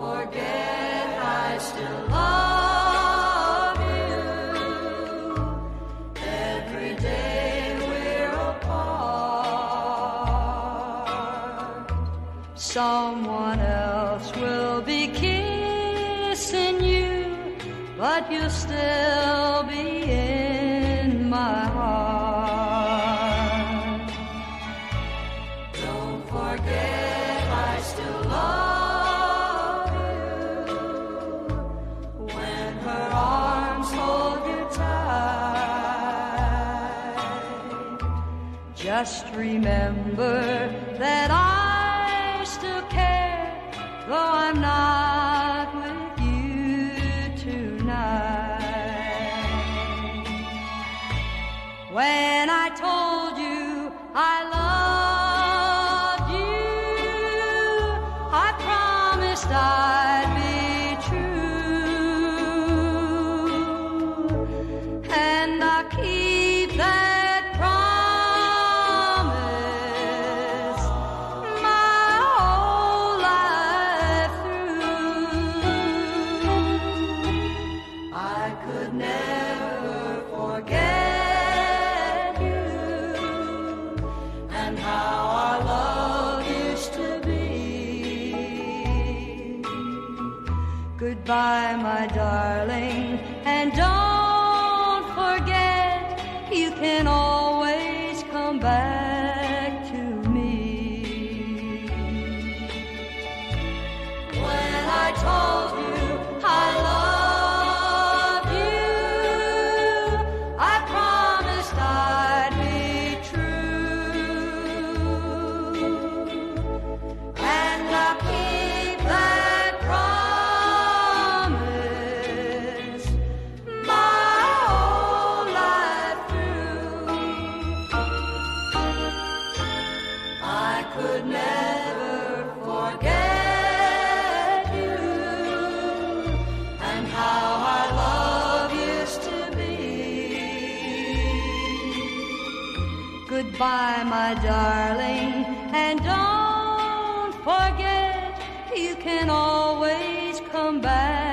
forget I still love you. Every day we're apart. Someone else will be kissing you, but you'll still be in my heart. Don't forget I still love you. When her arms hold you tight, just remember that I still care, though I'm not with you tonight. When I told you I loved you, I promised I'd be true, and I'll keep that promise my whole life through. I could never forget you and how our love used to be. Goodbye, my darling, and don't forget you can always come back to me. When I told you I loved you, I promised I'd be true, and I'll keep that promise my whole life through. I could never forget you and how our love used to be. Goodbye, my darling, and don't forget you can always come back